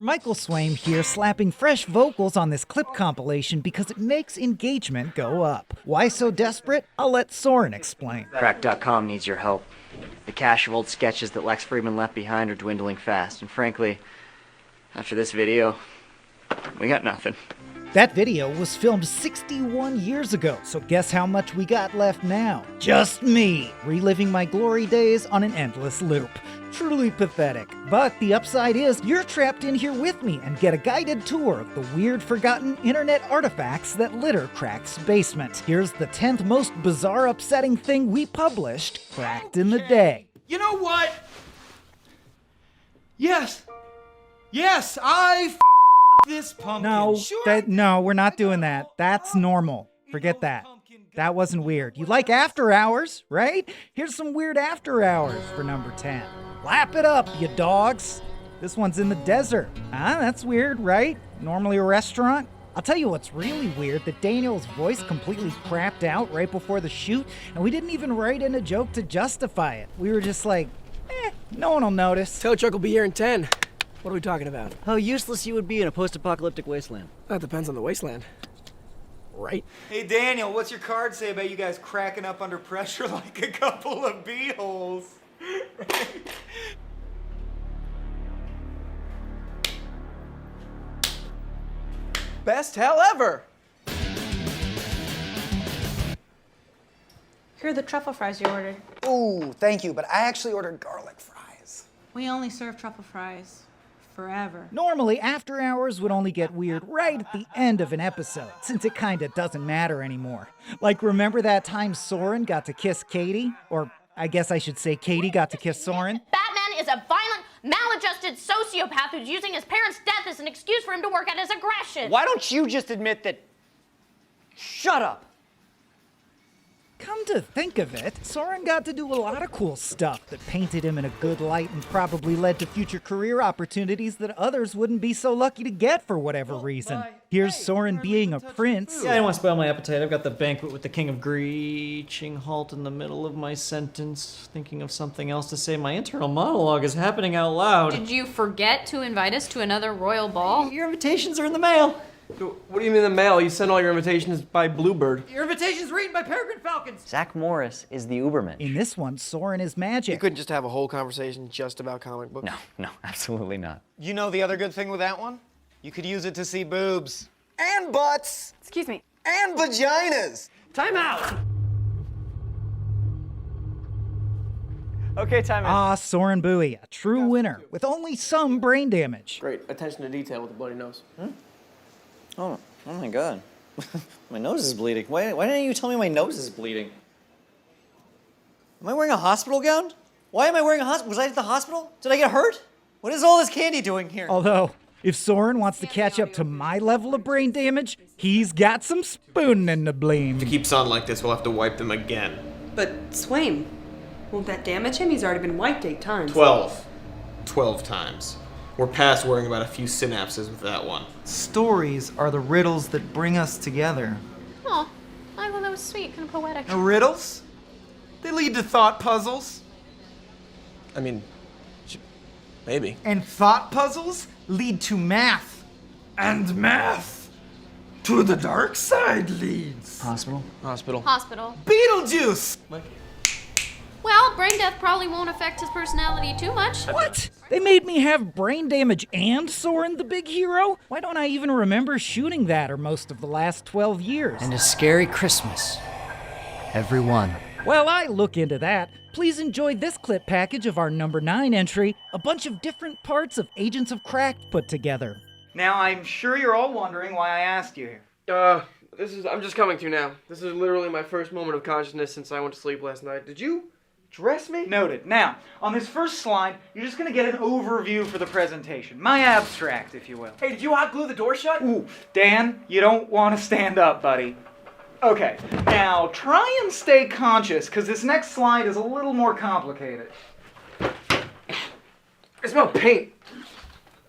Michael Swaim here, slapping fresh vocals on this clip compilation because it makes engagement go up. Why so desperate? I'll let Soren explain. Crack.com needs your help. The cache of old sketches that Lex Friedman left behind are dwindling fast, and frankly, after this video, we got nothing. That video was filmed 61 years ago, so guess how much we got left now? Just me, reliving my glory days on an endless loop. Truly pathetic. But the upside is, you're trapped in here with me and get a guided tour of the weird, forgotten internet artifacts that litter Crack's basement. Here's the 10th most bizarre, upsetting thing we published, Cracked in the Day. You know what? Yes, I this pumpkin. No, we're not doing that. That's normal. Forget that. That wasn't weird. You like after hours, right? Here's some weird after hours for number 10. Lap it up, you dogs. This one's in the desert. That's weird, right? Normally a restaurant. I'll tell you what's really weird, that Daniel's voice completely crapped out right before the shoot, and we didn't even write in a joke to justify it. We were just like, no one will notice. Tow truck will be here in 10. What are we talking about? How useless you would be in a post-apocalyptic wasteland. That depends on the wasteland. Right? Hey Daniel, what's your card say about you guys cracking up under pressure like a couple of beeholes? Best hell ever! Here are the truffle fries you ordered. Ooh, thank you, but I actually ordered garlic fries. We only serve truffle fries. Forever. Normally, after hours would only get weird right at the end of an episode, since it kinda doesn't matter anymore. Like, remember that time Soren got to kiss Katie? Or, I guess I should say Katie got to kiss Soren? Batman is a violent, maladjusted sociopath who's using his parents' death as an excuse for him to work out his aggression. Why don't you just admit that... Shut up! Come to think of it, Soren got to do a lot of cool stuff that painted him in a good light and probably led to future career opportunities that others wouldn't be so lucky to get for whatever reason. Here's Soren being a prince. Yeah, I don't want to spoil my appetite. I've got the banquet with the king of Screeching halt in the middle of my sentence, thinking of something else to say. My internal monologue is happening out loud. Did you forget to invite us to another royal ball? Your invitations are in the mail. What do you mean the mail? You send all your invitations by Bluebird. Your invitation's written by Peregrine Falcons. Zach Morris is the Uberman. In this one, Soren is magic. You couldn't just have a whole conversation just about comic books? No, absolutely not. You know the other good thing with that one? You could use it to see boobs. And butts. Excuse me. And vaginas. Time out! Okay, time out. Soren Bowie, a true winner, with only some brain damage. Great. Attention to detail with the bloody nose. Oh my god. My nose is bleeding. Why didn't you tell me my nose is bleeding? Am I wearing a hospital gown? Why am I wearing a hospital? Was I at the hospital? Did I get hurt? What is all this candy doing here? Although, if Soren wants to catch up to my level of brain damage, he's got some spooning to blame. If it keeps on like this, we'll have to wipe them again. But Swaim, won't that damage him? He's already been wiped 8 times. 12 times. We're past worrying about a few synapses with that one. Stories are the riddles that bring us together. Oh, I thought that was sweet, kind of poetic. Riddles? They lead to thought puzzles. I mean, maybe. And thought puzzles lead to math. And math to the dark side leads. Hospital? Hospital. Beetlejuice! Well, brain death probably won't affect his personality too much. What? They made me have brain damage and Soren the big hero? Why don't I even remember shooting that or most of the last 12 years? And a scary Christmas. Everyone. Well, I look into that. Please enjoy this clip package of our number 9 entry, a bunch of different parts of Agents of Cracked put together. Now, I'm sure you're all wondering why I asked you here. I'm just coming to now. This is literally my first moment of consciousness since I went to sleep last night. Did you dress me? Noted. Now, on this first slide, you're just gonna get an overview for the presentation. My abstract, if you will. Hey, did you hot glue the door shut? Ooh, Dan, you don't want to stand up, buddy. Okay, now try and stay conscious, because this next slide is a little more complicated. I smell paint.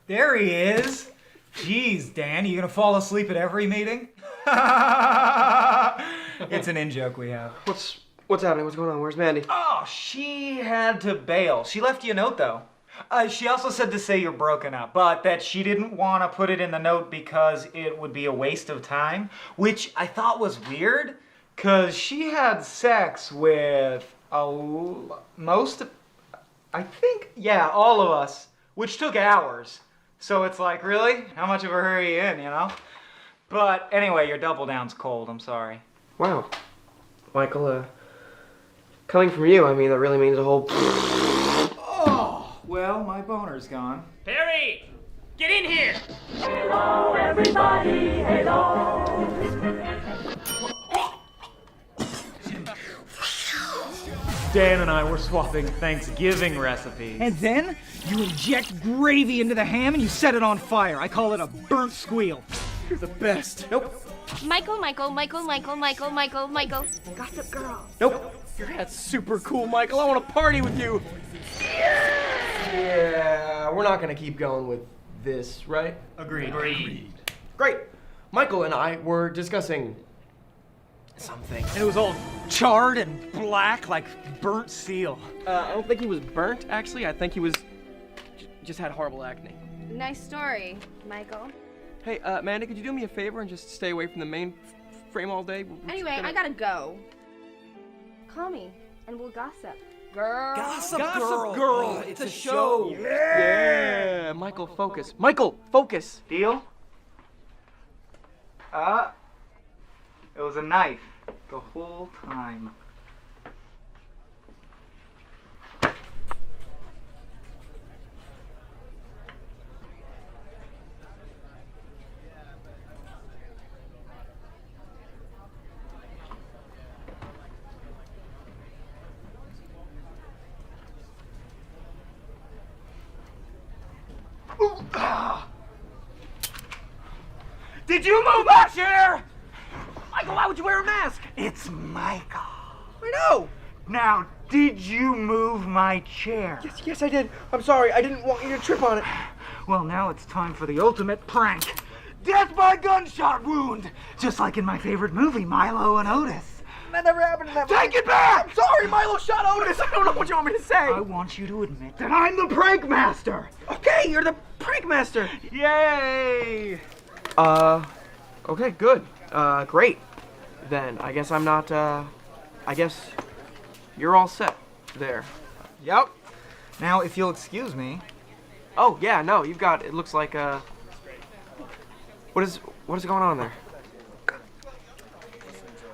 There he is. Jeez, Dan, you gonna fall asleep at every meeting? It's an in-joke we have. What's happening? What's going on? Where's Mandy? Oh, she had to bail. She left you a note, though. She also said to say you're broken up, but that she didn't want to put it in the note because it would be a waste of time, which I thought was weird, because she had sex with all of us, which took hours. So it's like, really? How much of a hurry are you in, you know? But anyway, your double down's cold, I'm sorry. Wow. Michael, coming from you, I mean, that really means a whole... Oh, well, my boner's gone. Perry! Get in here! Hello, everybody, hello. Dan and I were swapping Thanksgiving recipes. And then you inject gravy into the ham and you set it on fire. I call it a burnt squeal. You're the best. Nope. Michael. Gossip girl. Nope. Your hat's super cool, Michael. I want to party with you. Yeah, we're not going to keep going with this, right? Agreed. Great. Michael and I were discussing something. And it was all charred and black like burnt seal. I don't think he was burnt, actually. I think he was just had horrible acne. Nice story, Michael. Hey, Amanda, could you do me a favor and just stay away from the main frame all day? Anyway, I gotta go. Call me, and we'll gossip. Girl. Gossip girl. It's a show. Yeah. Michael, focus. Michael, focus. Deal? It was a knife the whole time. Did you move my chair? Michael, why would you wear a mask? It's Michael. I know. Now, did you move my chair? Yes, I did. I'm sorry. I didn't want you to trip on it. Well, now it's time for the ultimate prank. Death by gunshot wound. Just like in my favorite movie, Milo and Otis. That never happened in that Take it back! I'm sorry, Milo shot Otis. I don't know what you want me to say. I want you to admit that I'm the prank master. Okay, you're the prank master. Yay! Okay, good. Great. Then I guess I'm not, I guess you're all set there. Yep. Now, if you'll excuse me. Oh, yeah, no, you've got, it looks like, what is going on there?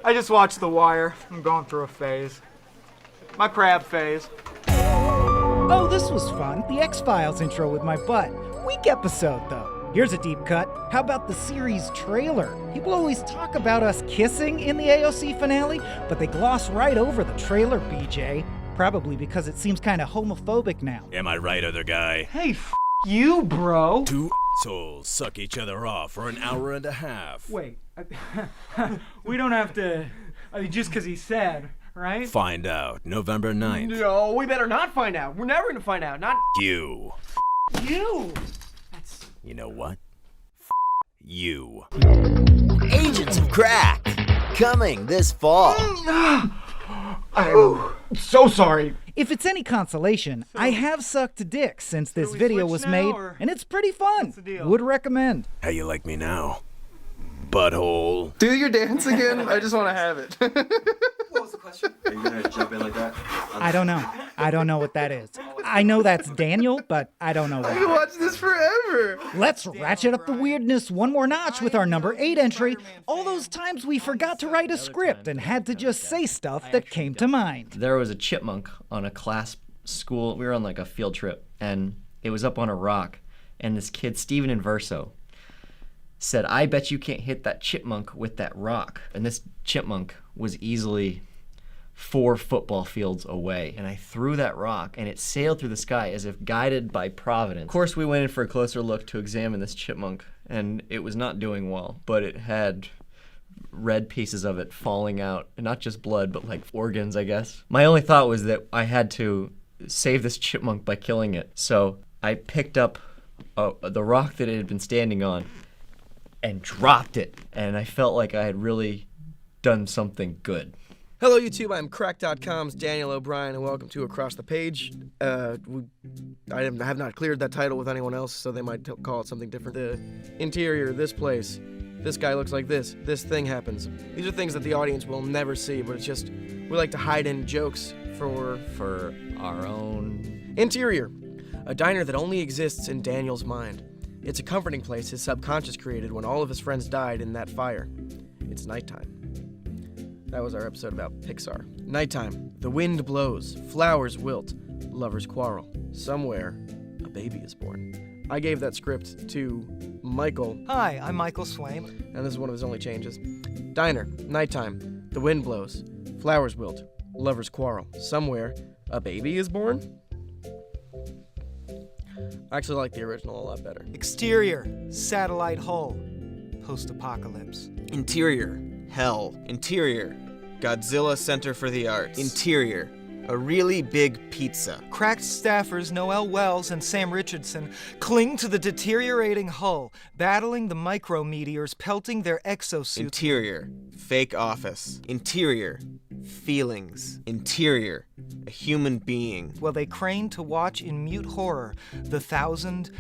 I just watched The Wire. I'm going through a phase. My crab phase. Oh, this was fun. The X-Files intro with my butt. Weak episode, though. Here's a deep cut. How about the series trailer? People always talk about us kissing in the AOC finale, but they gloss right over the trailer, BJ. Probably because it seems kind of homophobic now. Am I right, other guy? Hey, you, bro. Two assholes suck each other off for an hour and a half. Wait. We don't have to... I mean, just because he said, right? Find out November 9th. No, we better not find out. We're never gonna find out. Not You. You! You know what? You. Agents of Crack, coming this fall. I'm so sorry. If it's any consolation, I have sucked dick since this video was made, and it's pretty fun. Would recommend. How you like me now? Butthole. Do your dance again? I just want to have it. What was the question? Are you gonna jump in like that? I don't know. I don't know what that is. I know that's Daniel, but I don't know I can what. watch this forever. Let's ratchet up the weirdness one more notch with our number 8 entry. All those times we forgot to write a script and had to just say stuff that came to mind. There was a chipmunk on a class school. We were on like a field trip, and it was up on a rock. And this kid, Steven Inverso, said, "I bet you can't hit that chipmunk with that rock." And this chipmunk was easily 4 football fields away. And I threw that rock, and it sailed through the sky as if guided by Providence. Of course, we went in for a closer look to examine this chipmunk, and it was not doing well, but it had red pieces of it falling out. And not just blood, but like organs, I guess. My only thought was that I had to save this chipmunk by killing it. So I picked up the rock that it had been standing on and dropped it, and I felt like I had really done something good. Hello, YouTube. I'm Crack.com's Daniel O'Brien, and welcome to Across the Page. I have not cleared that title with anyone else, so they might call it something different. The interior, this place, this guy looks like this thing happens. These are things that the audience will never see, but it's just, we like to hide in jokes for our own. Interior, a diner that only exists in Daniel's mind. It's a comforting place his subconscious created when all of his friends died in that fire. It's nighttime. That was our episode about Pixar. Nighttime. The wind blows. Flowers wilt. Lovers quarrel. Somewhere, a baby is born. I gave that script to Michael. Hi, I'm Michael Swaim. And this is one of his only changes. Diner. Nighttime. The wind blows. Flowers wilt. Lovers quarrel. Somewhere, a baby is born? I actually like the original a lot better. Exterior, satellite hull, post-apocalypse. Interior, hell. Interior, Godzilla Center for the Arts. Interior, a really big pizza. Cracked staffers Noel Wells and Sam Richardson cling to the deteriorating hull, battling the micrometeors pelting their exosuits. Interior, fake office. Interior, feelings. Interior, a human being. While they crane to watch in mute horror the thousand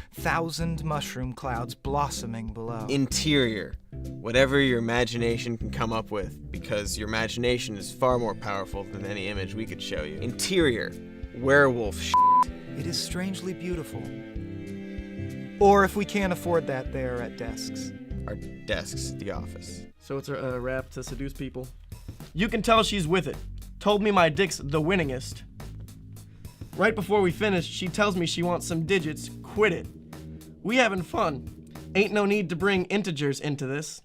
mushroom clouds blossoming below. Interior, whatever your imagination can come up with, because your imagination is far more powerful than any image we could show you. Interior, werewolf shit. It is strangely beautiful. Or if we can't afford that, they're at desks. Our desks, the office. So it's a rap to seduce people. You can tell she's with it. Told me my dick's the winningest. Right before we finished, she tells me she wants some digits. Quit it. We having fun. Ain't no need to bring integers into this.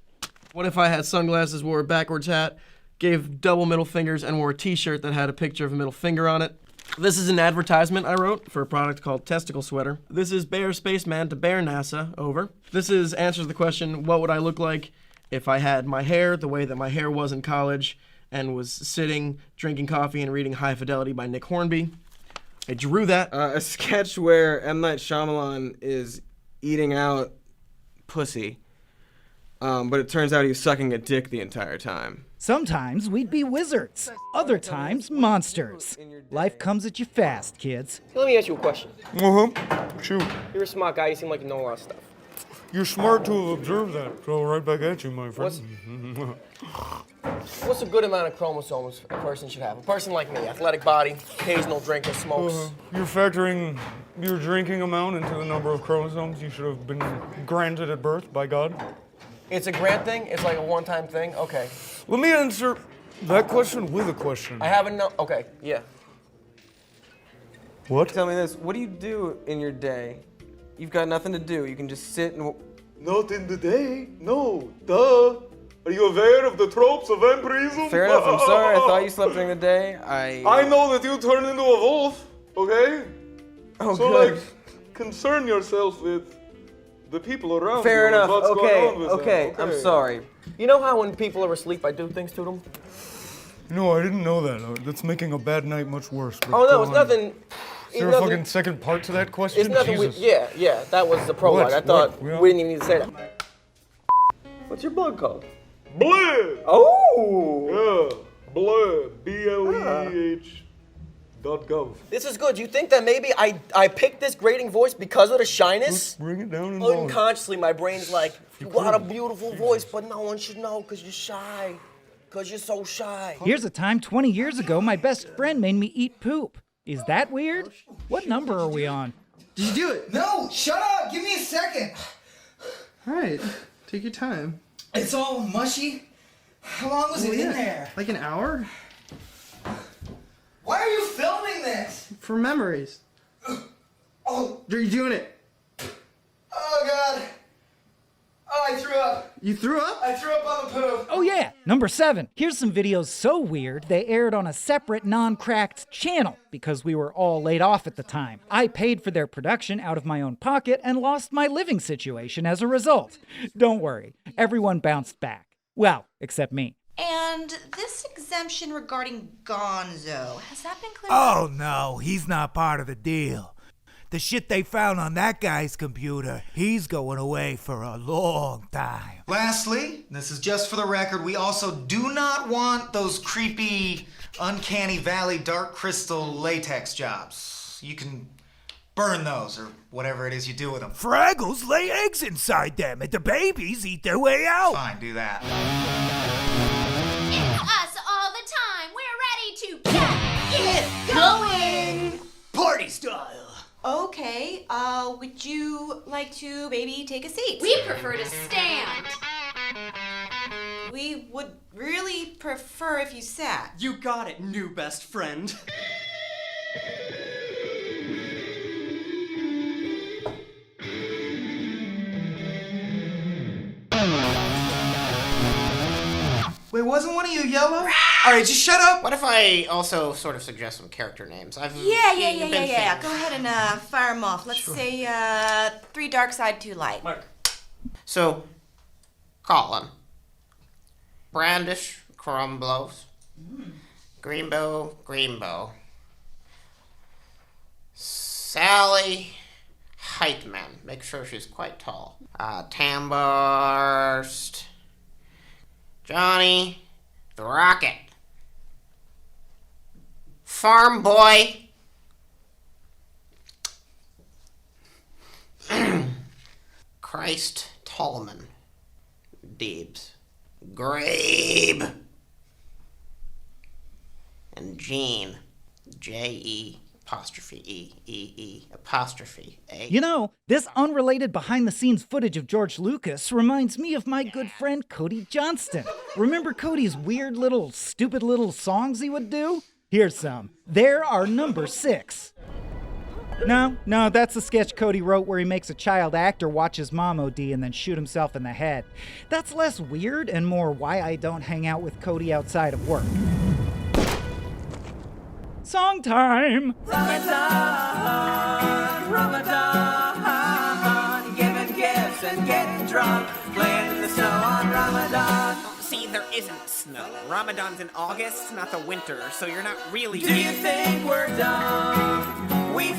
What if I had sunglasses, wore a backwards hat, gave double middle fingers, and wore a t-shirt that had a picture of a middle finger on it? This is an advertisement I wrote for a product called Testicle Sweater. This is Bear Spaceman to Bear NASA, over. This is answers the question, what would I look like if I had my hair the way that my hair was in college and was sitting, drinking coffee, and reading High Fidelity by Nick Hornby. I drew that. A sketch where M. Night Shyamalan is eating out pussy, but it turns out he's sucking a dick the entire time. Sometimes we'd be wizards, other times monsters. Life comes at you fast, kids. Let me ask you a question. Shoot. You're a smart guy, you seem like you know a lot of stuff. You're smart to have observed that. So right back at you, my friend. What's a good amount of chromosomes a person should have? A person like me, athletic body, occasional drinker, smokes. You're factoring your drinking amount into the number of chromosomes you should have been granted at birth by God? It's a grant thing? It's like a one-time thing? Okay. Let me answer that question with a question. I haven't know. Okay, yeah. What? Tell me this, what do you do in your day? You've got nothing to do. You can just sit and... Not in the day. No. Duh. Are you aware of the tropes of vampirism? Fair enough, I'm sorry. I thought you slept during the day. I know that you turn into a wolf, okay? Oh, so, good. like, concern yourself with the people around Fair you enough. and what's going on with Okay. them. I'm sorry. You know how when people are asleep, I do things to them? No, I didn't know that. That's making a bad night much worse. But Oh, no, it's nothing... Is there a fucking second part to that question? It's nothing. Jesus. Yeah, that was the prologue. What? I thought What? we didn't even need to say that. What's your blog called? Blood! Oh! Yeah, blood. BLEH.gov. This is good. You think that maybe I picked this grating voice because of the shyness? Let's bring it down and low. Unconsciously, my brain's like, you got a beautiful voice, but no one should know because you're shy. Because you're so shy. Here's a time 20 years ago my best friend made me eat poop. Is that weird? What number are we on? Did you do it? No, shut up. Give me a second. All right, take your time. It's all mushy. How long was it in there? Like an hour? Why are you filming this? For memories. Oh. Are you doing it? Oh, God. Oh, I threw up. You threw up? I threw up on the poo. Oh yeah, number 7. Here's some videos so weird they aired on a separate non-cracked channel because we were all laid off at the time. I paid for their production out of my own pocket and lost my living situation as a result. Don't worry, everyone bounced back. Well, except me. And this exemption regarding Gonzo, has that been cleared? Oh no, he's not part of the deal. The shit they found on that guy's computer, he's going away for a long time. Lastly, this is just for the record, we also do not want those creepy, uncanny valley dark crystal latex jobs. You can burn those or whatever it is you do with them. Fraggles lay eggs inside them, and the babies eat their way out. Fine, do that. It's us all the time. We're ready to get going. Party style. Okay, would you like to maybe take a seat? We prefer to stand. We would really prefer if you sat. You got it, new best friend. Wait, wasn't one of you yellow? All right, just shut up. What if I also sort of suggest some character names? Yeah. been Go ahead and fire them off. Let's say 3 dark side, 2 light. Mark. So, Colin. Brandish Crumblows. Greenbow. Sally Heitman. Make sure she's quite tall. Tamburst. Johnny the Rocket. Farm Boy. Christ Tolman. Deebs. Grabe. And Gene. J-E apostrophe E apostrophe A. You know, this unrelated behind-the-scenes footage of George Lucas reminds me of my good friend Cody Johnston. Remember Cody's weird little, stupid little songs he would do? Here's some. There are number 6. No, that's the sketch Cody wrote where he makes a child actor watch his mom OD and then shoot himself in the head. That's less weird and more why I don't hang out with Cody outside of work. Song time! Ramadan, giving gifts and getting drunk, playing in the snow on Ramadan. See, there isn't snow. Ramadan's in August, not the winter, so you're not really... Do you think we're dumb? We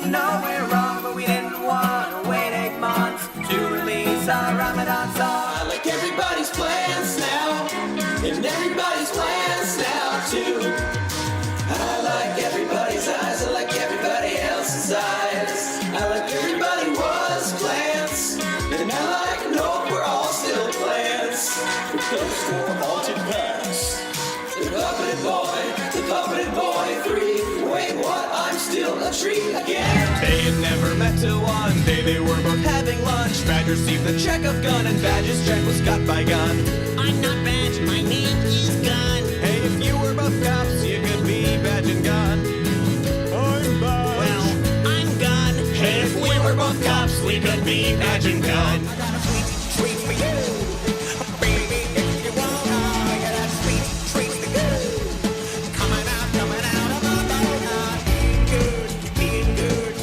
know we're wrong, but we didn't want to wait 8 months to release our Ramadan song. I like everybody's plans now, and everybody's plans now too. I like everybody's eyes, I like everybody else's eyes. I like everybody was plants, and I like no, we're all still plants. The post-war haunted past. The puppeted boy 3. Wait, what? I'm still a tree again. They had never met till one day they were both having lunch. Badge received the check of gun, and Badge's check was cut by gun. I'm not Badge, my name is Gun. Hey, if you were both cops, you could be Badge and Gun. I'm Badge. Well, I'm Gun. Hey, if we were both cops, we could be Badge and Gun. I got a sweet treat for you. Baby, if you want, I got a sweet treat for you. Coming out of my mouth. Being good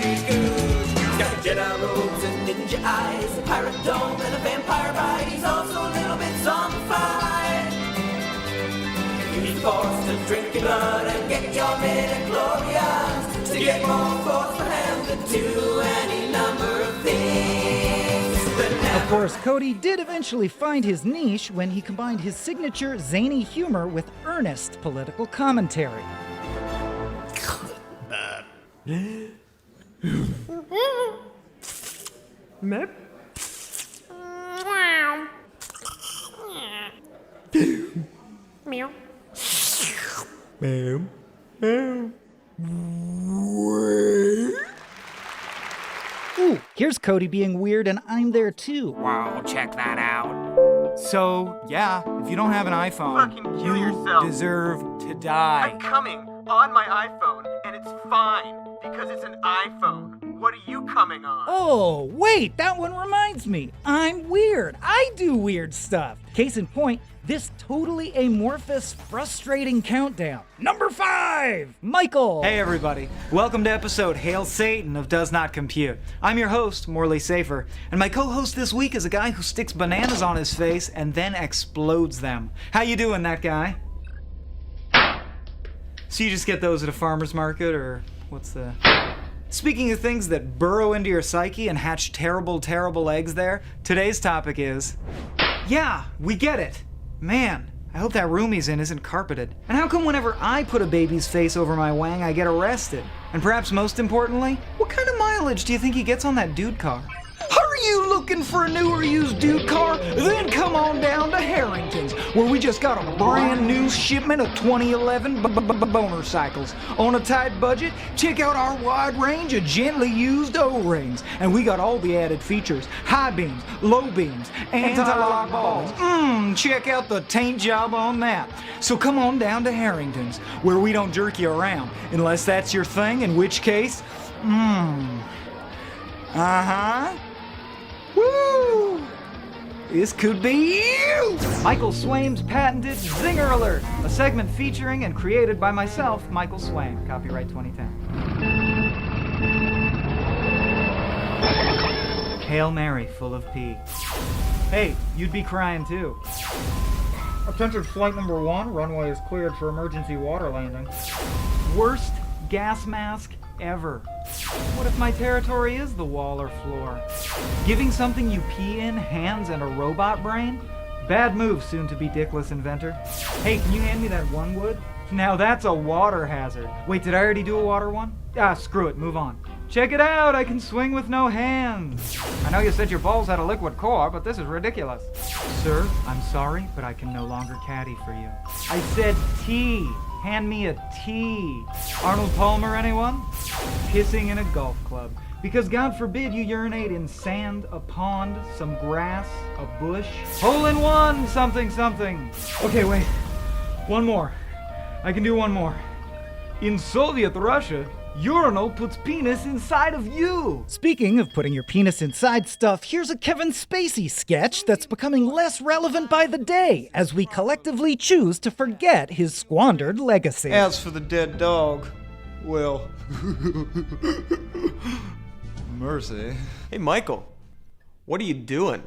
is good. Got Jedi robes and ninja eyes, a pirate dome and a vampire bite. He's also a little bit zombified. He's forced to drink your blood and get your midichlorians to get more force for him to do any number of things. Of course, Cody did eventually find his niche when he combined his signature zany humor with earnest political commentary. Meow. Meow. Ooh, here's Cody being weird and I'm there too. Wow, check that out. So, yeah, if you don't have an iPhone, Fucking kill yourself. deserve to die. I'm coming on my iPhone, and it's fine because it's an iPhone. What are you coming on? Oh, wait, that one reminds me. I'm weird. I do weird stuff. Case in point, this totally amorphous, frustrating countdown. Number 5, Michael. Hey everybody, welcome to episode Hail Satan of Does Not Compute. I'm your host, Morley Safer, and my co-host this week is a guy who sticks bananas on his face and then explodes them. How you doing, that guy? So you just get those at a farmer's market, or what's the... Speaking of things that burrow into your psyche and hatch terrible, terrible eggs there, today's topic is... Yeah, we get it. Man, I hope that room he's in isn't carpeted. And how come whenever I put a baby's face over my wang, I get arrested? And perhaps most importantly, what kind of mileage do you think he gets on that dude car? Are you looking for a new or used dude car? Then come on down to Harrington's, where we just got a brand new shipment of 2011 boner cycles. On a tight budget, check out our wide range of gently used O-rings. And we got all the added features: high beams, low beams, anti-lock balls. Check out the taint job on that. So come on down to Harrington's, where we don't jerk you around, unless that's your thing, in which case, Woo! This could be you! Michael Swaim's patented Zinger Alert, a segment featuring and created by myself, Michael Swaim. Copyright 2010. Hail Mary, full of pee. Hey, you'd be crying too. Attention flight number 1, runway is cleared for emergency water landing. Worst gas mask ever. What if my territory is the wall or floor? Giving something you pee in hands and a robot brain? Bad move, soon-to-be dickless inventor. Hey, can you hand me that one wood? Now that's a water hazard. Wait, did I already do a water one? Ah, screw it, move on. Check it out, I can swing with no hands. I know you said your balls had a liquid core, but this is ridiculous. Sir, I'm sorry, but I can no longer caddy for you. I said tea. Hand me a tea. Arnold Palmer, anyone? Pissing in a golf club. Because God forbid you urinate in sand, a pond, some grass, a bush. Hole in one, something, something. Okay, wait. One more. I can do one more. In Soviet Russia, urinal puts penis inside of you. Speaking of putting your penis inside stuff, here's a Kevin Spacey sketch that's becoming less relevant by the day as we collectively choose to forget his squandered legacy. As for the dead dog, well, mercy. Hey, Michael, what are you doing?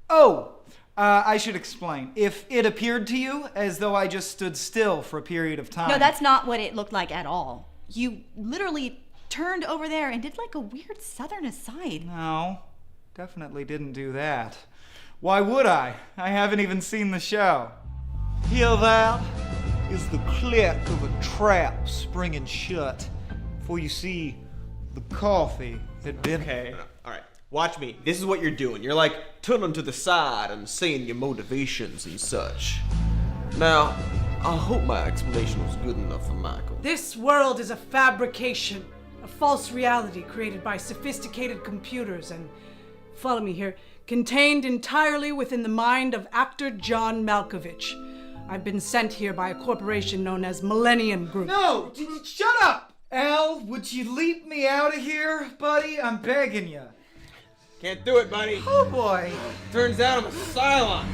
Oh, I should explain. If it appeared to you as though I just stood still for a period of time. No, that's not what it looked like at all. You literally turned over there and did like a weird southern aside. No, definitely didn't do that. Why would I? I haven't even seen the show. Hear that? Is the click of a trap springing shut. For you see, the coffee had been... Okay, all right. Watch me. This is what you're doing. You're like turning to the side and saying your motivations and such. Now, I hope my explanation was good enough for Michael. This world is a fabrication, a false reality created by sophisticated computers and, follow me here, contained entirely within the mind of actor John Malkovich. I've been sent here by a corporation known as Millennium Group. No! Shut up! Al, would you leap me out of here, buddy? I'm begging you. Can't do it, buddy. Oh, boy. Turns out I'm a Cylon.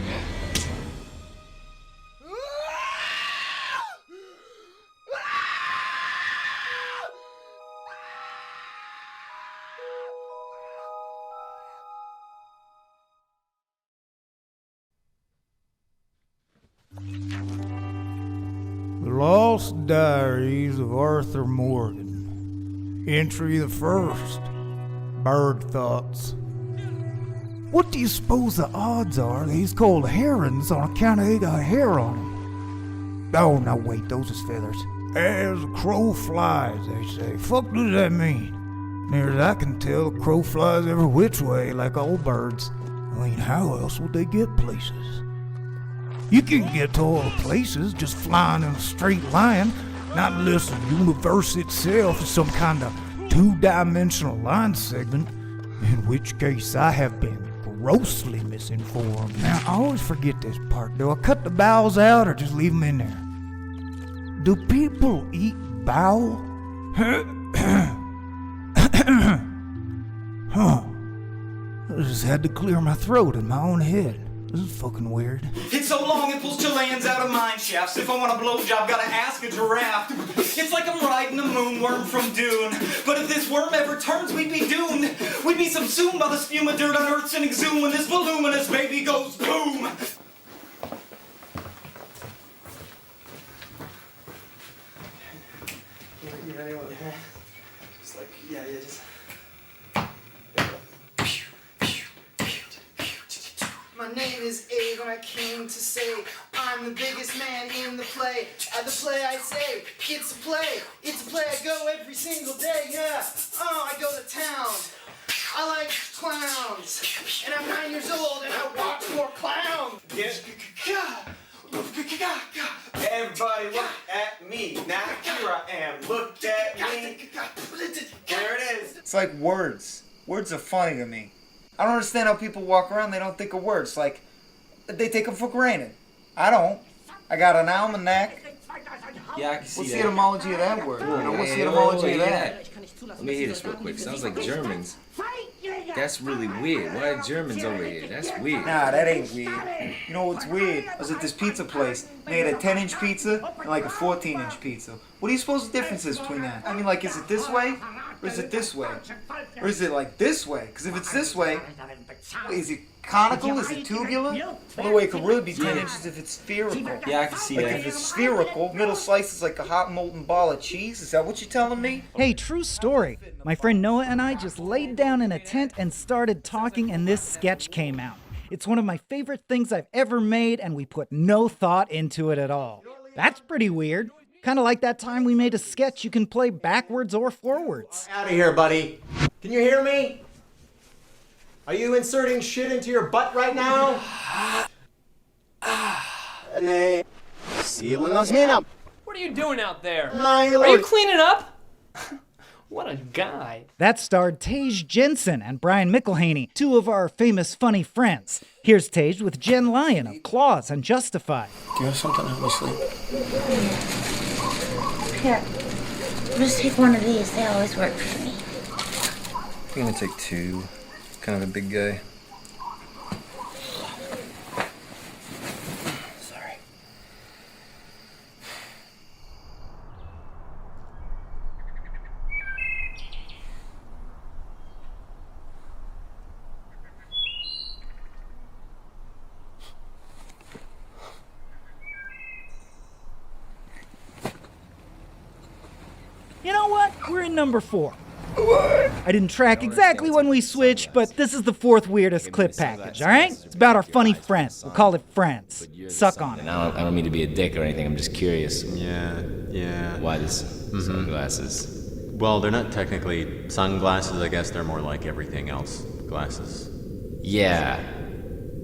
The Lost Diaries of Arthur Morgan. Entry the first. Bird thoughts. What do you suppose the odds are that he's called herons on account of they got hair on them? Oh, no, wait, those is feathers. As a crow flies, they say. Fuck does that mean? Near as I can tell, a crow flies every which way like all birds. I mean, how else would they get places? You can get to all the places just flying in a straight line, not unless the universe itself is some kind of two-dimensional line segment, in which case I have been grossly misinformed. Now, I always forget this part. Do I cut the bowels out or just leave them in there? Do people eat bowel? Huh. I just had to clear my throat in my own head. This is fucking weird. It's so long it pulls Chileans out of mine shafts. If I want a blowjob, gotta ask a giraffe. It's like I'm riding a moonworm from Dune. But if this worm ever turns, we'd be doomed. We'd be subsumed by the spume of dirt on Earth's and exhumed when this voluminous baby goes boom. You ready? Just like, yeah. My name is Abe and I came to say I'm the biggest man in the play. At the play I say, it's a play. It's a play I go every single day, yeah. I go to town. I like clowns. And I'm 9 years old and I walk for clowns. Everybody look at me. Now here I am. Look at me. There it is. It's like words. Words are funny to me. I don't understand how people walk around, they don't think of words. Like, they take them for granted. I don't. I got an almanac. Yeah, I can see What's that. the etymology of that word? What's the etymology of that? Let me hear this real quick. Sounds like Germans. That's really weird. Why are Germans over here? That's weird. Nah, that ain't weird. You know what's weird? I was at this pizza place. They had a 10-inch pizza and like a 14-inch pizza. What do you suppose the difference is between that? I mean, like, is it this way? Or is it this way? Or is it like this way? Because if it's this way, is it conical? Is it tubular? The only way it could really be 10 inches if it's spherical. Yeah, I can see like that. If it's spherical, middle slice is like a hot molten ball of cheese. Is that what you're telling me? Hey, true story. My friend Noah and I just laid down in a tent and started talking, and this sketch came out. It's one of my favorite things I've ever made, and we put no thought into it at all. That's pretty weird. Kind of like that time we made a sketch you can play backwards or forwards. Out of here, buddy. Can you hear me? Are you inserting shit into your butt right now? What are you doing out there? My Are you lord. cleaning up? What a guy. That starred Tage Jensen and Brian McElhaney, two of our famous funny friends. Here's Tage with Jen Lyon of Claws and Justified. Do you have something to help me sleep? Here, just take one of these. They always work for me. I'm gonna take two. Kind of a big guy. Sorry. You know what? We're in number 4. I didn't track exactly when we switched, but this is the 4th weirdest clip package, alright? It's about our funny friends. We'll call it Friends. Suck on it. And I don't mean to be a dick or anything. I'm just curious. Yeah. Why this sunglasses? Well, they're not technically sunglasses. I guess they're more like everything else. Glasses. Yeah.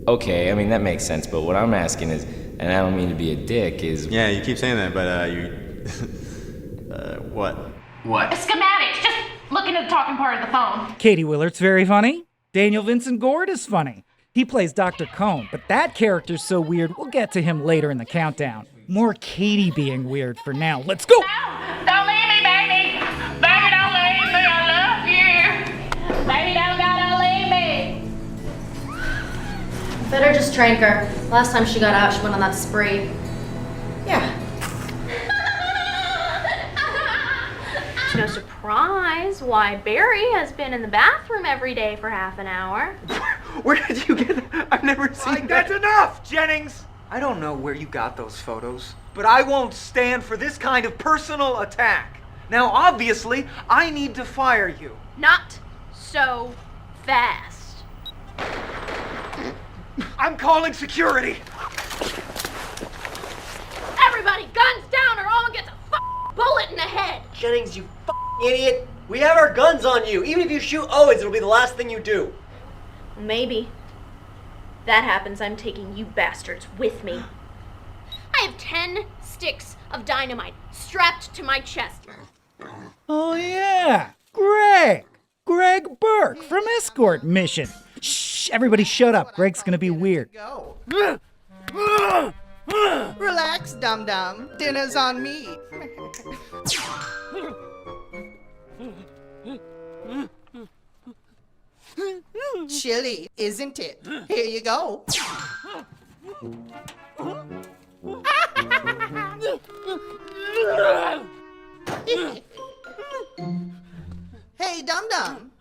Okay, I mean, that makes sense, but what I'm asking is, and I don't mean to be a dick, is... Yeah, you keep saying that, but you... what? What? Schematics, just looking at the talking part of the phone. Katie Willard's very funny. Daniel Vincent Gord is funny. He plays Dr. Cone, but that character's so weird, we'll get to him later in the countdown. More Katie being weird for now. Let's go! Don't leave me, baby. Baby, don't leave me. I love you. Baby, don't gotta leave me. Better just trank her. Last time she got out, she went on that spree. Yeah. It's no surprise why Barry has been in the bathroom every day for half an hour. Where did you get that? I've never seen that. That's enough, Jennings! I don't know where you got those photos, but I won't stand for this kind of personal attack. Now, obviously, I need to fire you. Not so fast. I'm calling security. Everybody, guns down or Owen gets a bullet in the head. Jennings, you idiot. We have our guns on you. Even if you shoot Owens, it'll be the last thing you do. Maybe. That happens, I'm taking you bastards with me. I have 10 sticks of dynamite strapped to my chest. Oh yeah, Greg Burke from Escort Mission. Shh, everybody shut up. Greg's gonna be weird. Relax, dum-dum. Dinner's on me. Chilly, isn't it? Here you go. Hey, dum-dum.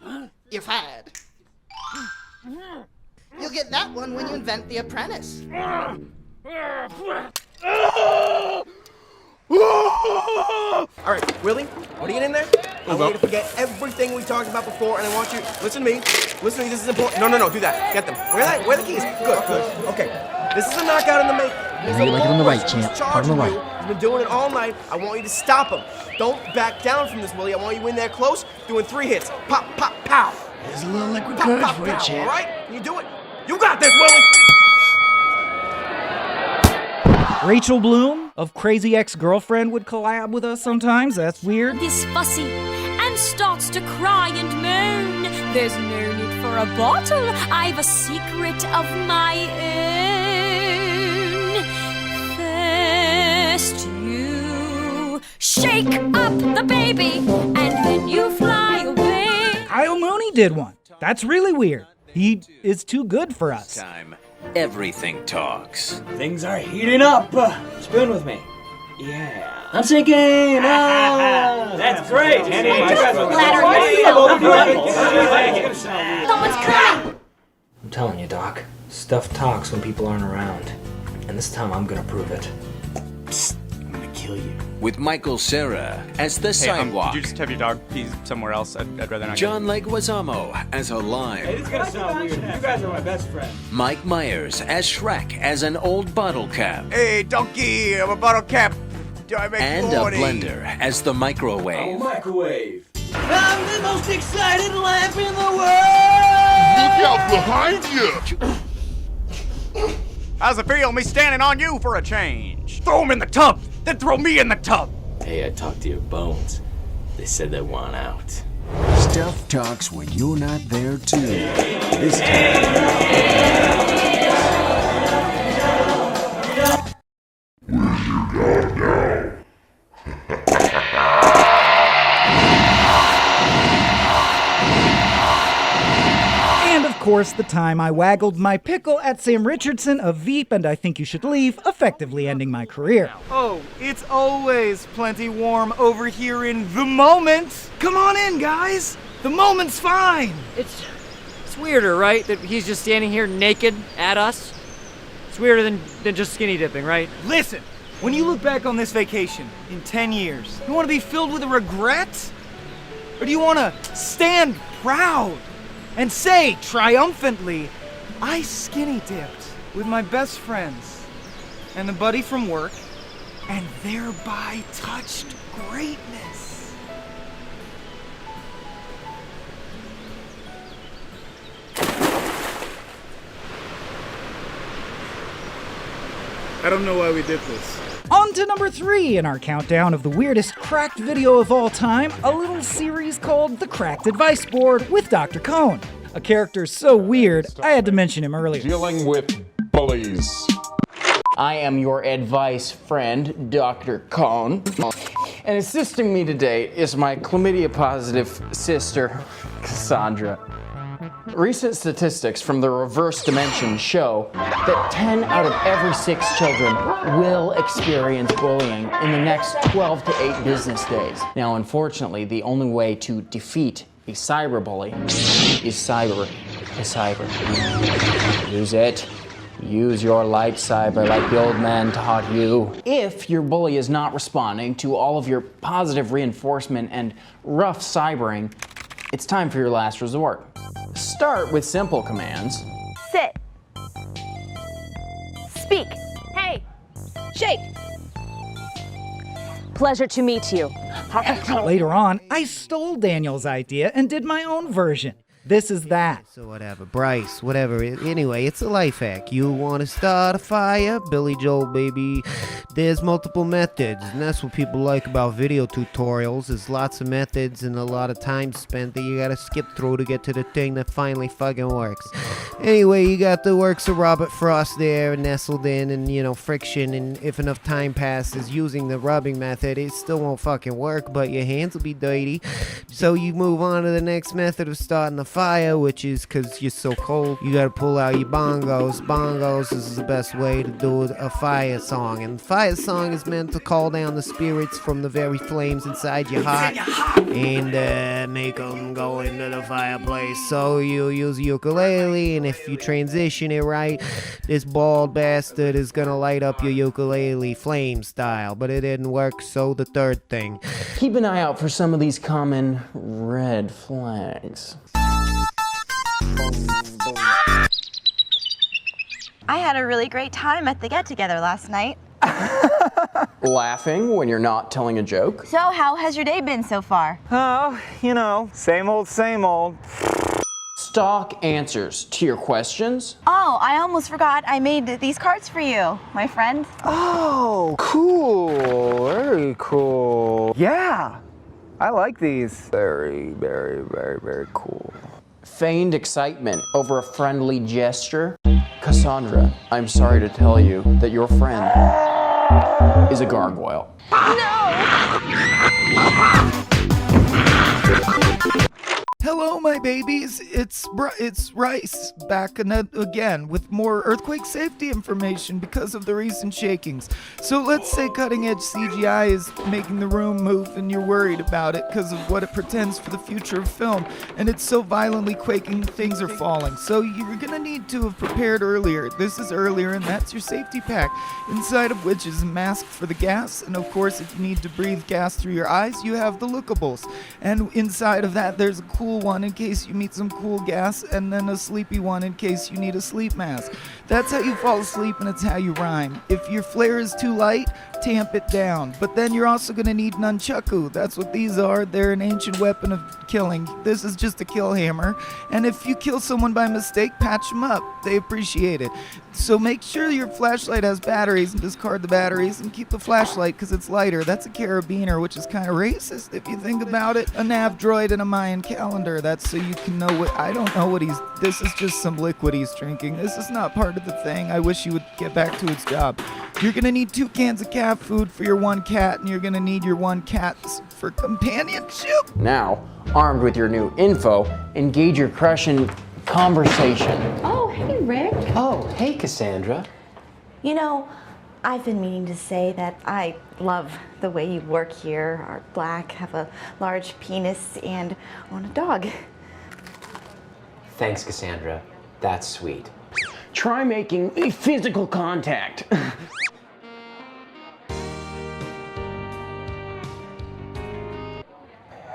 You're fired. You'll get that one when you invent The Apprentice. All right, Willie, what are you in there? I want you to forget everything we talked about before, and I want you, listen to me, this is important. No, do that. Get them. Where are the keys? Good. Okay. This is a knockout in the making. You like it on the right, champ. On the right. He's been doing it all night. I want you to stop him. Don't back down from this, Willie. I want you in there close, doing 3 hits. Pop, pop, pow. There's a little liquid Pop, courage pop, for you, pow. champ. All right? You do it. You got this, Willie. Rachel Bloom of Crazy Ex-Girlfriend would collab with us sometimes. That's weird. This fussy and starts to cry and moan. There's no need for a bottle. I've a secret of my own. First you shake up the baby and then you fly away. Kyle Mooney did one. That's really weird. He is too good for us. Everything talks. Things are heating up. Spoon with me. Yeah. I'm sinking. That's great. Someone's coming. I'm telling you, Doc. Stuff talks when people aren't around. And this time I'm gonna prove it. Psst, I'm gonna kill you. With Michael Cera as the sidewalk. Could you just have your dog pee somewhere else? I'd rather not. John Leguizamo as a lime. Hey, this is gonna sound weird. You guys are my best friends. Mike Myers as Shrek as an old bottle cap. Hey, donkey, I'm a bottle cap. Do I make And 40? a blender as the microwave. Microwave. I'm the most excited lamp in the world. Look out behind you. How's it feel, me standing on you for a change? Throw him in the tub, then throw me in the tub. Hey, I talked to your bones. They said they want out. Stuff talks when you're not there too. This time. Where's your dog now? And of course, the time I waggled my pickle at Sam Richardson of Veep and I Think You Should Leave, effectively ending my career. Oh, it's always plenty warm over here in the moment. Come on in, guys. The moment's fine. It's weirder, right? That he's just standing here naked at us. It's weirder than just skinny dipping, right? Listen, when you look back on this vacation in 10 years, you want to be filled with regret? Or do you want to stand proud and say triumphantly, I skinny dipped with my best friends and a buddy from work and thereby touched greatness? I don't know why we did this. On to number 3 in our countdown of the weirdest cracked video of all time, a little series called The Cracked Advice Board with Dr. Cone. A character so weird, I had to mention him earlier. Dealing with bullies. I am your advice friend, Dr. Cone. And assisting me today is my chlamydia-positive sister, Cassandra. Recent statistics from the reverse dimension show that 10 out of every 6 children will experience bullying in the next 12 to 8 business days. Now, unfortunately, the only way to defeat a cyberbully is cyber. Use it. Use your light cyber like the old man taught you. If your bully is not responding to all of your positive reinforcement and rough cybering, it's time for your last resort. Start with simple commands. Sit. Speak. Hey. Shake. Pleasure to meet you. Later on, I stole Daniel's idea and did my own version. This is that. So whatever, Bryce, whatever. Anyway, it's a life hack. You want to start a fire? Billy Joel, baby. There's multiple methods, and that's what people like about video tutorials. There's lots of methods and a lot of time spent that you gotta skip through to get to the thing that finally fucking works. Anyway, you got the works of Robert Frost there nestled in, and friction, and if enough time passes using the rubbing method, it still won't fucking work, but your hands will be dirty. So you move on to the next method of starting a fire, which is because you're so cold. You gotta pull out your bongos. Bongos is the best way to do a fire song. And fire song is meant to call down the spirits from the very flames inside your heart and make them go into the fireplace. So you use a ukulele, and if you transition it right, this bald bastard is gonna light up your ukulele flame style. But it didn't work, so the third thing. Keep an eye out for some of these common red flags. I had a really great time at the get-together last night. Laughing when you're not telling a joke. So, how has your day been so far? Oh, you know, same old, same old. Stock answers to your questions. Oh, I almost forgot I made these cards for you, my friend. Oh, cool. Very cool. Yeah, I like these. Very, very, very, very cool. Feigned excitement over a friendly gesture. Cassandra, I'm sorry to tell you that your friend is a gargoyle. Hello, my babies. It's Rice back again with more earthquake safety information because of the recent shakings. So let's say cutting-edge CGI is making the room move and you're worried about it because of what it pretends for the future of film, and it's so violently quaking things are falling. So you're gonna need to have prepared earlier. This is earlier, and that's your safety pack, inside of which is a mask for the gas, and of course if you need to breathe gas through your eyes, you have the lookables. And inside of that there's a cool one in case you meet some cool gas, and then a sleepy one in case you need a sleep mask. That's how you fall asleep, and it's how you rhyme. If your flare is too light, tamp it down. But then you're also going to need nunchaku. That's what these are. They're an ancient weapon of killing. This is just a kill hammer. And if you kill someone by mistake, patch them up. They appreciate it. So make sure your flashlight has batteries and discard the batteries and keep the flashlight because it's lighter. That's a carabiner, which is kind of racist if you think about it. A nav droid and a Mayan calendar. That's so you can know what... I don't know what this is just some liquid he's drinking. This is not part of the thing. I wish he would get back to its job. You're going to need 2 cans of cat food for your 1 cat, and you're going to need your 1 cat for companionship. Now, armed with your new info, engage your crush in conversation. Oh, hey, Rick. Oh, hey, Cassandra. You know, I've been meaning to say that I love the way you work here, are black, have a large penis, and own a dog. Thanks, Cassandra. That's sweet. Try making physical contact.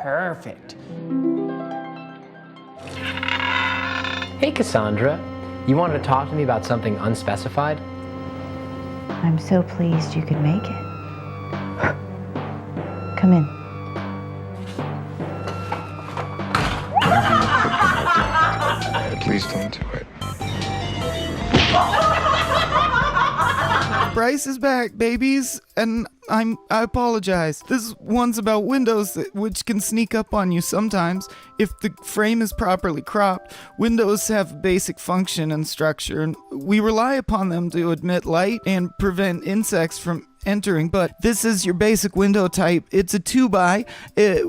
Perfect. Hey, Cassandra. You wanted to talk to me about something unspecified? I'm so pleased you could make it. Come in. Please don't do it. Bryce is back, babies, and I apologize. This one's about windows which can sneak up on you sometimes if the frame is properly cropped. Windows have a basic function and structure, and we rely upon them to admit light and prevent insects from entering, but this is your basic window type. It's a 2x.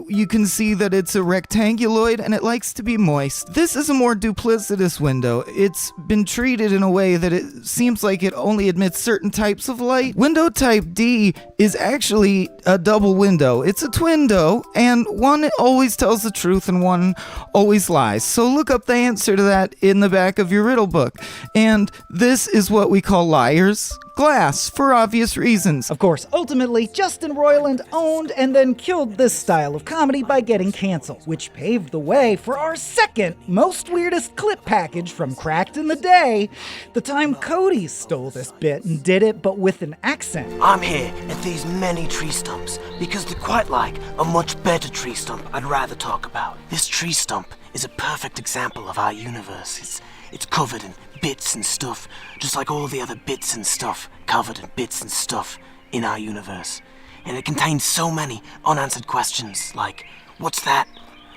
You can see that it's a rectanguloid and it likes to be moist. This is a more duplicitous window. It's been treated in a way that it seems like it only admits certain types of light. Window type D is actually a double window. It's a twindo, and one always tells the truth and one always lies. So look up the answer to that in the back of your riddle book. And this is what we call liar's glass, for obvious reasons. Of course, ultimately, Justin Roiland owned and then killed this style of comedy by getting canceled, which paved the way for our second most weirdest clip package from Cracked in the Day, the time Cody stole this bit and did it, but with an accent. I'm here at these many tree stumps because they're quite like a much better tree stump I'd rather talk about. This tree stump is a perfect example of our universe. It's covered in bits and stuff, just like all the other bits and stuff covered in bits and stuff in our universe. And it contains so many unanswered questions like, what's that?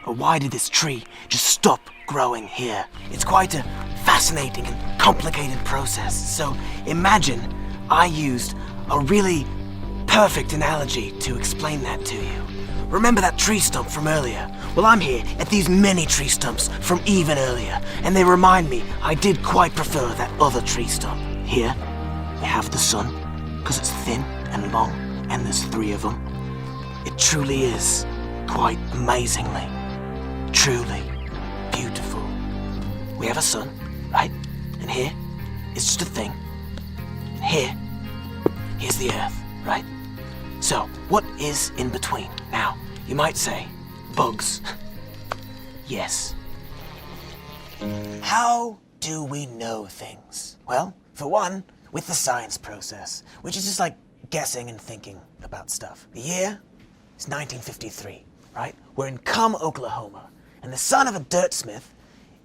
Or why did this tree just stop growing here? It's quite a fascinating and complicated process. So imagine I used a really perfect analogy to explain that to you. Remember that tree stump from earlier? Well, I'm here at these many tree stumps from even earlier, and they remind me I did quite prefer that other tree stump. Here, we have the sun, because it's thin and long, and there's 3 of them. It truly is, quite amazingly, truly beautiful. We have a sun, right? And here is just a thing. And here's the earth, right? So, what is in between? Now, you might say, bugs. Yes. How do we know things? Well, for one, with the science process, which is just like guessing and thinking about stuff. The year is 1953, right? We're in Oklahoma, and the son of a dirtsmith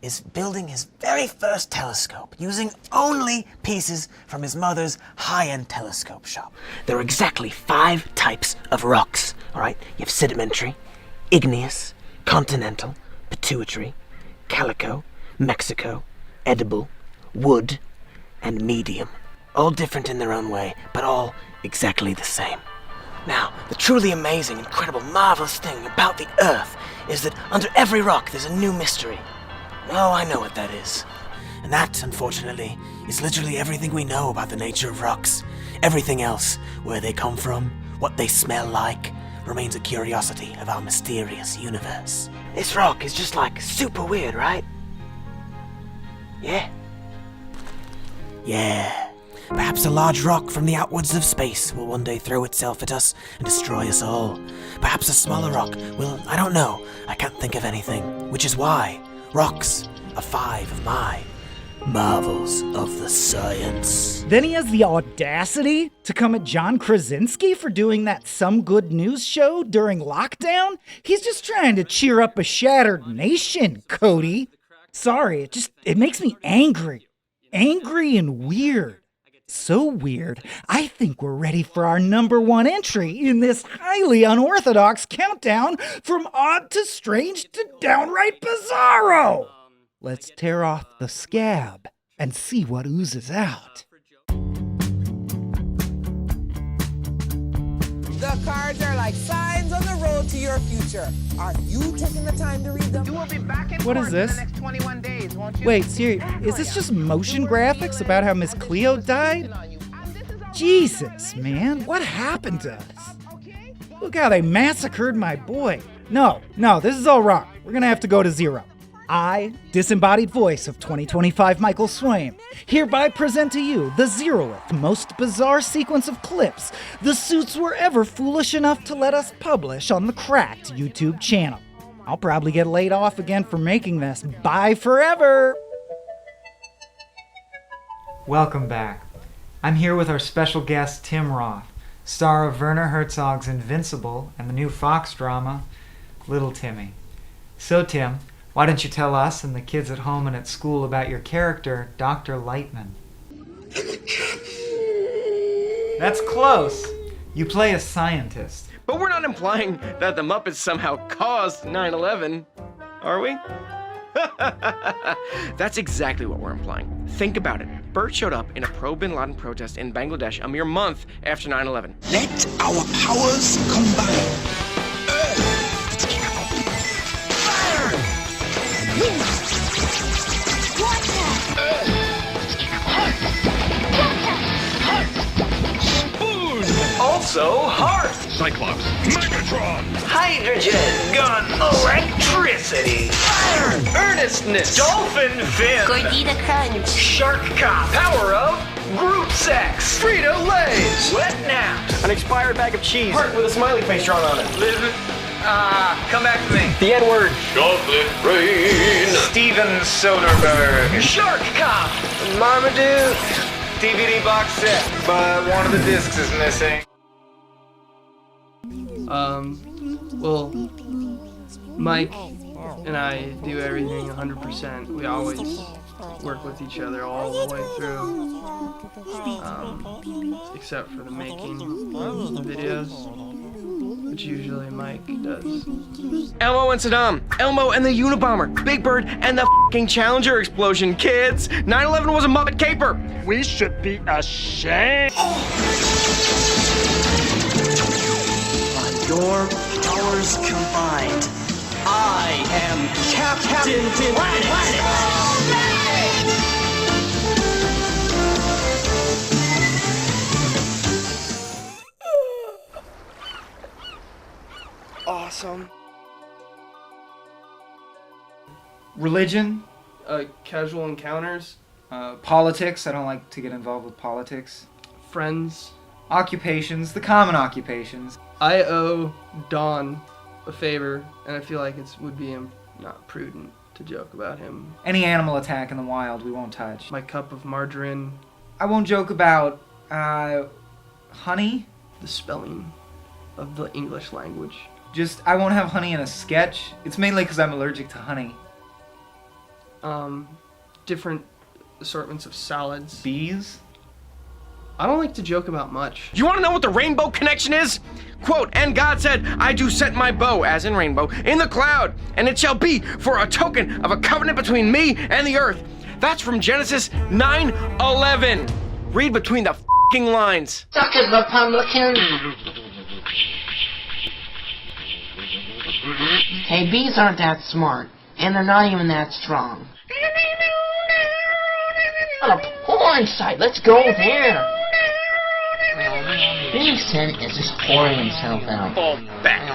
is building his very first telescope using only pieces from his mother's high-end telescope shop. There are exactly 5 types of rocks, all right? You have sedimentary, igneous, continental, pituitary, calico, Mexico, edible, wood, and medium. All different in their own way, but all exactly the same. Now, the truly amazing, incredible, marvelous thing about the Earth is that under every rock there's a new mystery. Oh, I know what that is. And that, unfortunately, is literally everything we know about the nature of rocks. Everything else, where they come from, what they smell like, remains a curiosity of our mysterious universe. This rock is just like super weird, right? Yeah. Yeah. Perhaps a large rock from the outwards of space will one day throw itself at us and destroy us all. Perhaps a smaller rock will, I don't know, I can't think of anything. Which is why rocks are 5 of my marvels of the science. Then he has the audacity to come at John Krasinski for doing that Some Good News show during lockdown? He's just trying to cheer up a shattered nation, Cody. Sorry, it makes me angry. Angry and weird. So weird, I think we're ready for our #1 entry in this highly unorthodox countdown from odd to strange to downright bizarro. Let's tear off the scab and see what oozes out. The cards are like signs on the road to your future. Are you taking the time to read them? You will be back in What is this? in the next 21 days, won't you? Wait, Siri, is this just motion graphics about how Miss Cleo died? Jesus, man, what happened to us? Look how they massacred my boy. No, this is all wrong. We're gonna have to go to 0. I, disembodied voice of 2025 Michael Swaim, hereby present to you the 0th most bizarre sequence of clips the suits were ever foolish enough to let us publish on the Cracked YouTube channel. I'll probably get laid off again for making this. Bye forever! Welcome back. I'm here with our special guest, Tim Roth, star of Werner Herzog's Invincible and the new Fox drama, Little Timmy. So, Tim, why don't you tell us and the kids at home and at school about your character, Dr. Lightman? That's close. You play a scientist. But we're not implying that the Muppets somehow caused 9/11, are we? That's exactly what we're implying. Think about it. Bert showed up in a pro-Bin Laden protest in Bangladesh a mere month after 9/11. Let our powers combine. Also, heart. Cyclops. Megatron. Hydrogen. Gun. Electricity. Fire. Earnestness. Dolphin fin. Gordita Crunch. Shark cop. Power of group sex. Frito-Lays. Wet naps. An expired bag of cheese. Heart with a smiley face drawn on it. Live. Come back to me. The N-word. Chocolate rain. Steven Soderbergh. Shark cop. Marmaduke. DVD box set, but one of the discs is missing. Well, Mike and I do everything 100%. We always work with each other all the way through, except for the making of the videos, which usually Mike does. Elmo and Saddam, Elmo and the Unabomber, Big Bird and the f***ing Challenger explosion, kids! 9/11 was a Muppet caper! We should be ashamed. Your powers combined, I am Captain Planet. Awesome. Religion, Casual encounters. politics. I don't like to get involved with politics. Friends. Occupations, the common occupations. I owe Don a favor, and I feel like it would be not prudent to joke about him. Any animal attack in the wild we won't touch. My cup of margarine. I won't joke about, honey. The spelling of the English language. Just, I won't have honey in a sketch. It's mainly because I'm allergic to honey. Different assortments of salads. Bees? I don't like to joke about much. You want to know what the rainbow connection is? Quote, and God said, I do set my bow, as in rainbow, in the cloud, and it shall be for a token of a covenant between me and the earth. That's from Genesis 9:11. Read between the f***ing lines. Suck it, Republican. Hey, bees aren't that smart, and they're not even that strong. On a porn site, let's go there. Vincent is just pouring himself out. Fall back.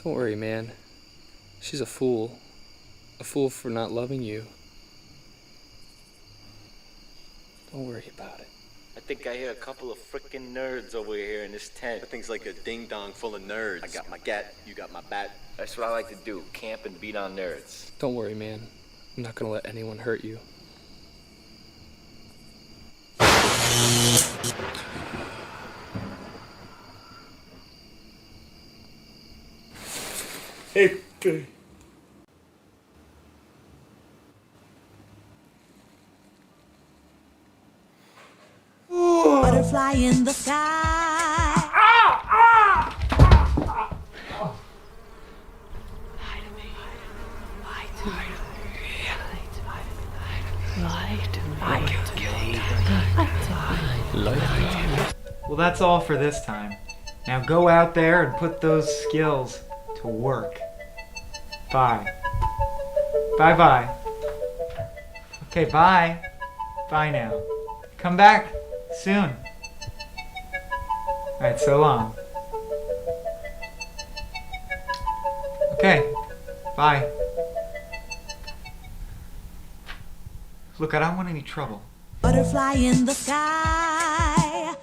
Don't worry, man. She's a fool. A fool for not loving you. Don't worry about it. I think I hear a couple of frickin' nerds over here in this tent. That thing's like a ding-dong full of nerds. I got my gat, you got my bat. That's what I like to do, camp and beat on nerds. Don't worry, man. I'm not gonna let anyone hurt you. Hey. Butterfly in the sky. Well, that's all for this time. Now go out there and put those skills to work. Bye. Bye-bye. Okay, bye. Bye now. Come back soon. Alright, so long. Okay, bye. Look, I don't want any trouble. Butterfly in the sky.